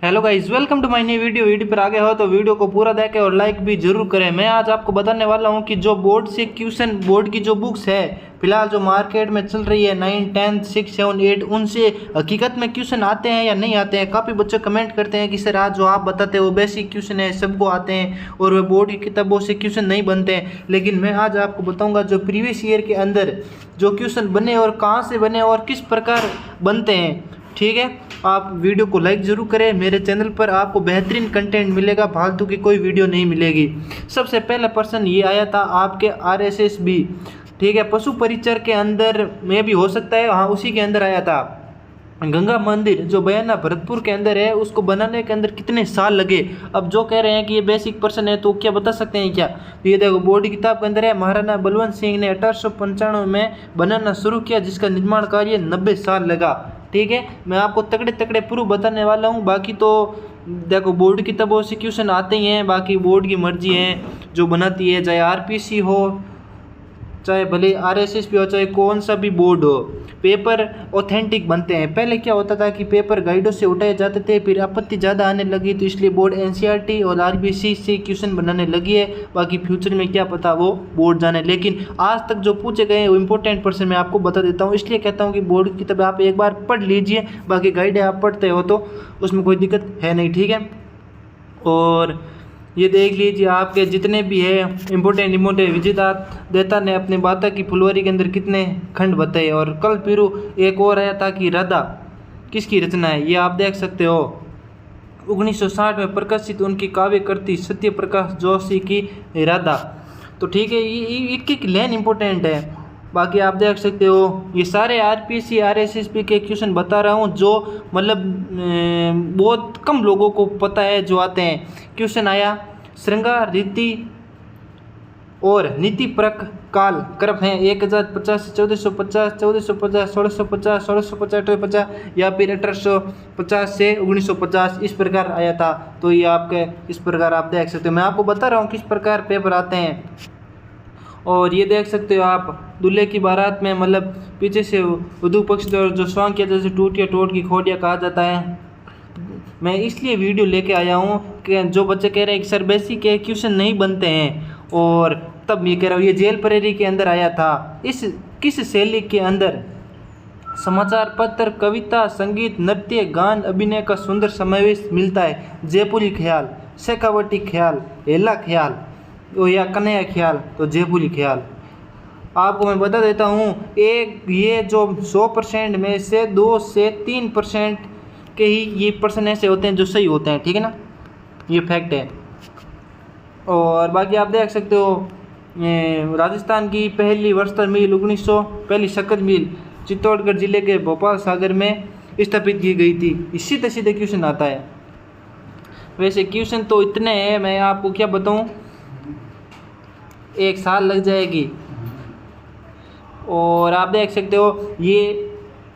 Hello guys, welcome to my new video पर आगे हो तो वीडियो को पूरा देखें और लाइक भी जरूर करें। मैं आज आपको बताने वाला हूं कि जो बोर्ड से क्वेश्चन बोर्ड की जो बुक्स है फिलहाल जो मार्केट में चल रही है 9, 10, 6, 7, 8 उनसे हकीकत में क्वेश्चन आते हैं या नहीं आते हैं। काफ़ी बच्चे कमेंट करते हैं कि सर आज जो आप बताते हैं वो बेसिक क्वेश्चन है, सबको आते हैं और वे बोर्ड की किताबों से क्वेश्चन नहीं बनते हैं। लेकिन मैं आज आपको बताऊँगा जो प्रीवियस ईयर के अंदर जो क्वेश्चन बने और कहाँ से बने और किस प्रकार बनते हैं। ठीक है, आप वीडियो को लाइक ज़रूर करें। मेरे चैनल पर आपको बेहतरीन कंटेंट मिलेगा, फालतू की कोई वीडियो नहीं मिलेगी। सबसे पहला प्रश्न ये आया था आपके RSSB, ठीक है, पशु परिचर के अंदर में भी हो सकता है, हाँ उसी के अंदर आया था। गंगा मंदिर जो बयाना भरतपुर के अंदर है उसको बनाने के अंदर कितने साल लगे। अब जो कह रहे हैं कि ये बेसिक प्रश्न है तो क्या बता सकते हैं क्या? तो ये देखो बोर्ड की किताब के अंदर है, महाराणा बलवंत सिंह ने 1895 में बनाना शुरू किया जिसका निर्माण कार्य 90 साल लगा। ठीक है, मैं आपको तगड़े तगड़े प्रूफ बताने वाला हूँ। बाकी तो देखो बोर्ड की किताबों से क्वेश्चन आते ही हैं, बाकी बोर्ड की मर्जी है जो बनाती है, चाहे RPC हो चाहे भले RSSB हो चाहे कौन सा भी बोर्ड हो, पेपर ऑथेंटिक बनते हैं। पहले क्या होता था कि पेपर गाइडों से उठाए जाते थे, फिर आपत्ति ज़्यादा आने लगी तो इसलिए बोर्ड NCERT और RBC से क्वेश्चन बनाने लगी है। बाकी फ्यूचर में क्या पता वो बोर्ड जाने, लेकिन आज तक जो पूछे गए वो इंपॉर्टेंट पर्सन मैं आपको बता देता हूँ। इसलिए कहता हूँ कि बोर्ड की किताब आप एक बार पढ़ लीजिए, बाकी गाइड आप पढ़ते हो तो उसमें कोई दिक्कत है नहीं। ठीक है, और ये देख लीजिए आपके जितने भी है इम्पोर्टेंट विजय देता ने अपने बाता की फुलवारी के अंदर कितने खंड बताए। और कल फिर एक और आया था कि राधा किसकी रचना है, ये आप देख सकते हो। 1960 में प्रकाशित उनकी काव्य कृति सत्य प्रकाश जोशी की राधा। तो ठीक है, ये एक लाइन इम्पोर्टेंट है। बाकी आप देख सकते हो ये सारे RPC RSSB के क्वेश्चन बता रहा हूँ जो मतलब बहुत कम लोगों को पता है जो आते हैं। क्वेश्चन आया श्रृंगार रीति और नीति परक काल क्रम है 1050 से 1450, 1450, 1650, 1650, 1850 या फिर 1850 से 1950 इस प्रकार आया था। तो ये आपके इस प्रकार आप देख सकते हो, मैं आपको बता रहा हूँ किस प्रकार पेपर आते हैं। और ये देख सकते हो आप दूल्हे की बारात में मतलब पीछे से वधू पक्ष जो सॉन्ग किया जैसे टूटिया टोट की खोटिया कहा जाता है। मैं इसलिए वीडियो लेके आया हूँ कि जो बच्चे कह रहे हैं कि सर बेसिक के क्वेश्चन नहीं बनते हैं, और तब ये कह रहा हूँ ये जेल परेरी के अंदर आया था। इस किस शैली के अंदर समाचार पत्र, कविता, संगीत, नृत्य, गान, अभिनय का सुंदर समावेश मिलता है? जयपुरी ख्याल, शेखावटी ख्याल, हेला ख्याल या कन्हैया ख्याल, तो जयपुरी ख्याल। आपको मैं बता देता हूँ एक ये जो 100% में से 2 से 3% के ही ये पर्सन ऐसे होते हैं जो सही होते हैं। ठीक है ना, ये फैक्ट है। और बाकी आप देख सकते हो राजस्थान की पहली वर्स्तर मिल 1900 पहली शक्कर मिल चित्तौड़गढ़ जिले के भोपाल सागर में स्थापित की गई थी। इसी तरह सीधे क्वेश्चन आता है। वैसे क्वेश्चन तो इतने हैं, मैं आपको क्या बताऊँ, एक साल लग जाएगी। और आप देख सकते हो ये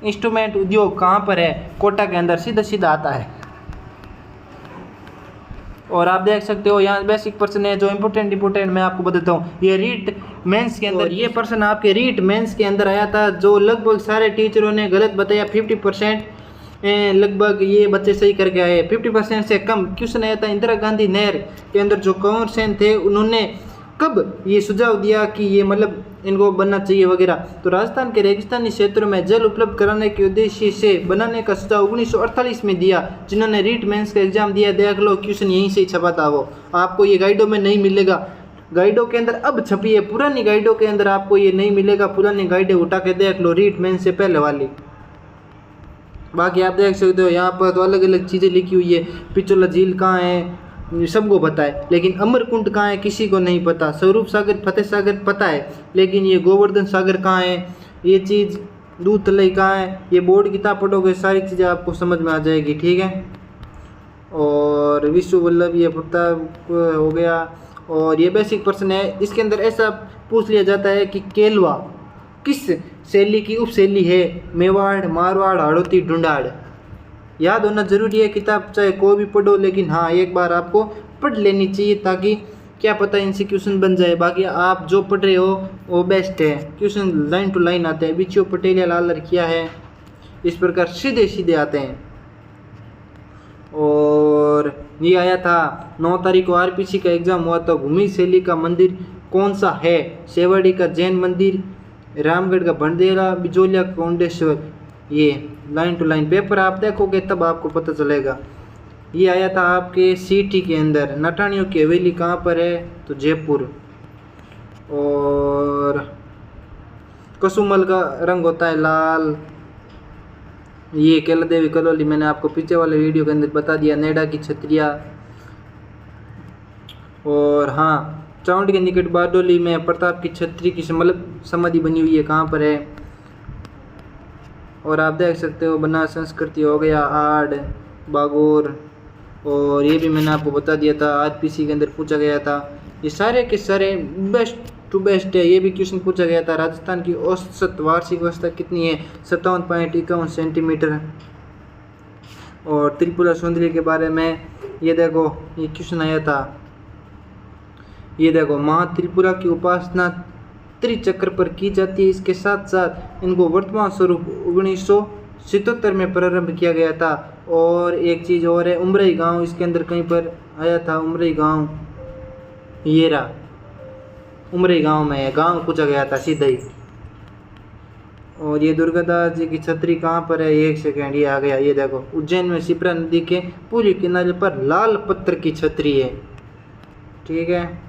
इंस्ट्रूमेंट उद्योग कहाँ पर है, कोटा के अंदर, सीधा सीधा आता है। और आप देख सकते हो यहाँ बेसिक पर्सन है जो इम्पोर्टेंट मैं आपको बताता हूँ। ये रीट मेंस के अंदर, ये पर्सन आपके रीट मेंस के अंदर आया था जो लगभग सारे टीचरों ने गलत बताया। 50% लगभग ये बच्चे सही करके आए। 50% से कम क्वेश्चन आया था इंदिरा गांधी नहर के अंदर जो कंवर सेन थे उन्होंने कब ये सुझाव दिया कि ये मतलब इनको बनना चाहिए वगैरह। तो राजस्थान के रेगिस्तानी क्षेत्रों में जल उपलब्ध कराने के उद्देश्य से बनाने का सुझाव 1948 में दिया। जिन्होंने रीट मेंस का एग्जाम दिया देख लो, क्वेश्चन यहीं से ही छपा था। वो आपको ये गाइडों में नहीं मिलेगा, गाइडों के अंदर अब छपी है, पुरानी गाइडों के अंदर आपको ये नहीं मिलेगा। पुरानी गाइडें उठा के देख लो, रीट मेंस से पहले वाली। बाकी आप देख सकते हो यहाँ पर तो अलग अलग चीज़ें लिखी हुई है। पिछोला झील कहाँ है सबको पता है, लेकिन अमरकुंड कहाँ है किसी को नहीं पता। स्वरूप सागर, फतेह सागर पता है, लेकिन ये गोवर्धन सागर कहाँ है, ये चीज़ दूध तलई कहाँ है, ये बोर्ड किताब पढ़ोगे सारी चीज़ें आपको समझ में आ जाएगी। ठीक है, और विश्व वल्लभ ये प्रताप हो गया। और ये बेसिक प्रश्न है, इसके अंदर ऐसा पूछ लिया जाता है कि केलवा किस शैली की उपशैली है? मेवाड़, मारवाड़, हाड़ौती, ढूंढाड़। याद होना जरूरी है, किताब चाहे कोई भी पढ़ो, लेकिन हाँ एक बार आपको पढ़ लेनी चाहिए ताकि क्या पता इनसे क्वेश्चन बन जाए। बाकी आप जो पढ़ रहे हो वो बेस्ट है, क्वेश्चन लाइन टू लाइन आते हैं। बिच्छू पटेलिया लाल किया है, इस प्रकार सीधे सीधे आते हैं। और ये आया था 9 तारीख को आरपीसी का एग्जाम हुआ था। भूमि शैली का मंदिर कौन सा है? सेवाड़ी का जैन मंदिर, रामगढ़ का बंडेरा, बिजोलिया कोंडेश्वर। ये लाइन टू लाइन पेपर आप देखोगे तब आपको पता चलेगा। ये आया था आपके सिटी के अंदर। नटानियों की हवेली कहाँ पर है? तो जयपुर। और कसुमल का रंग होता है लाल। ये केला देवी कलोली मैंने आपको पीछे वाले वीडियो के अंदर बता दिया। नेडा की छतरिया। और हाँ, चावंड के निकट बारडोली में प्रताप की छतरी की मतलब समाधि बनी हुई है, कहाँ पर है? और आप देख सकते हो बना संस्कृति हो गया, आड़, बागोर। और ये भी मैंने आपको बता दिया था, आरपीसी के अंदर पूछा गया था। ये सारे के सारे बेस्ट टू बेस्ट है। ये भी क्वेश्चन पूछा गया था। राजस्थान की औसत वार्षिक वर्षा कितनी है? 57.51 सेंटीमीटर। और त्रिपुरा सुंदरी के बारे में ये देखो, ये क्वेश्चन आया था। ये देखो, माँ त्रिपुरा की उपासना त्रिचक्र पर की जाती है। इसके साथ साथ इनको वर्तमान स्वरूप 1977 में प्रारंभ किया गया था। और एक चीज़ और है, उमरई गांव इसके अंदर कहीं पर आया था। उमरई गांव, ये रहा उमरई गांव में है। गांव पूछा गया था सीधा ही। और ये दुर्गादास जी की छतरी कहाँ पर है? एक सेकेंड, ये आ गया। ये देखो, उज्जैन में शिप्रा नदी के पूर्वी किनारे पर लाल पत्थर की छतरी है। ठीक है।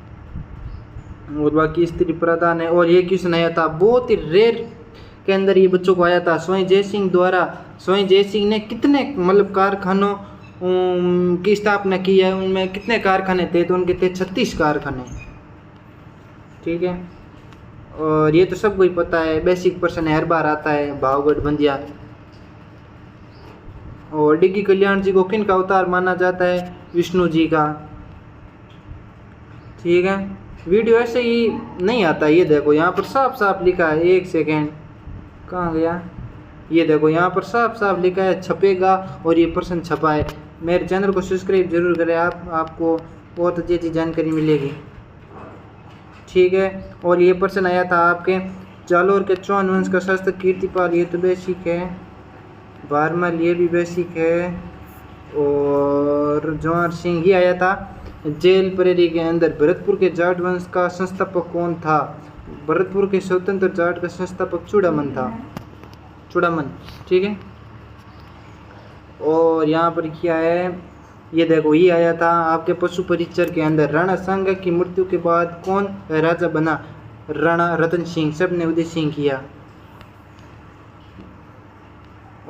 और बाकी स्त्री प्रधान है। और ये क्वेश्चन आया था बहुत ही रेयर के अंदर, ये बच्चों को आया था। स्वयं जयसिंह द्वारा, स्वयं जयसिंह ने कितने मतलब कारखानों की स्थापना की है? उनमें कितने कारखाने थे? तो उनके थे 36 कारखाने। ठीक है। और ये तो सबको ही पता है, बेसिक पर्सन है, हर बार आता है, भावगढ़ बंदिया। और डिग्गी कल्याण जी को किन का अवतार माना जाता है? विष्णु जी का। ठीक है। वीडियो ऐसे ही नहीं आता। ये देखो, यहाँ पर साफ साफ लिखा है। एक सेकेंड, कहाँ गया? ये देखो, यहाँ पर साफ साफ लिखा है छपेगा, और ये पर्सन छपा है। मेरे चैनल को सब्सक्राइब जरूर करें, आपको बहुत अच्छी अच्छी जानकारी मिलेगी। ठीक है। और ये पर्सन आया था आपके जालोर के चौहान वंश का शासक कीर्तिपाल। ये तो बेसिक है। बारमल, ये भी बेसिक है। और जवाहर सिंह, ये आया था जेल प्रेरी के अंदर। भरतपुर के जाट वंश का संस्थापक कौन था? भरतपुर के स्वतंत्र जाट का संस्थापक चूड़ामन था। चूड़ामन। ठीक है। और यहाँ पर क्या है? ये देखो, ये आया था आपके पशु परिचर के अंदर। राणा सांगा की मृत्यु के बाद कौन राजा बना? राणा रतन सिंह। सब ने उदय सिंह किया।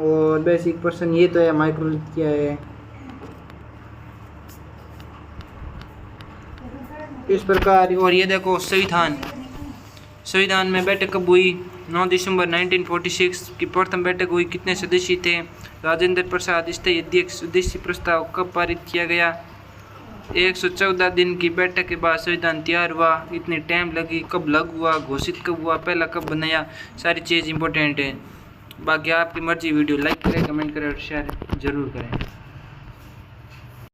और बेसिक पर्सन ये तो है, माइक्रोलिथ क्या है इस प्रकार। और ये देखो, संविधान में बैठक कब हुई? 9 दिसंबर 1946 की प्रथम बैठक हुई। कितने सदस्य थे? राजेंद्र प्रसाद। स्थायी अध्यक्ष। स्वदेशी प्रस्ताव कब पारित किया गया? 114 दिन की बैठक के बाद संविधान तैयार हुआ। इतनी टाइम लगी। कब लागू हुआ? घोषित कब हुआ? पहला कब बनाया? सारी चीज़ इंपॉर्टेंट है। बाकी आपकी मर्जी। वीडियो लाइक करें, कमेंट करें और शेयर जरूर करें।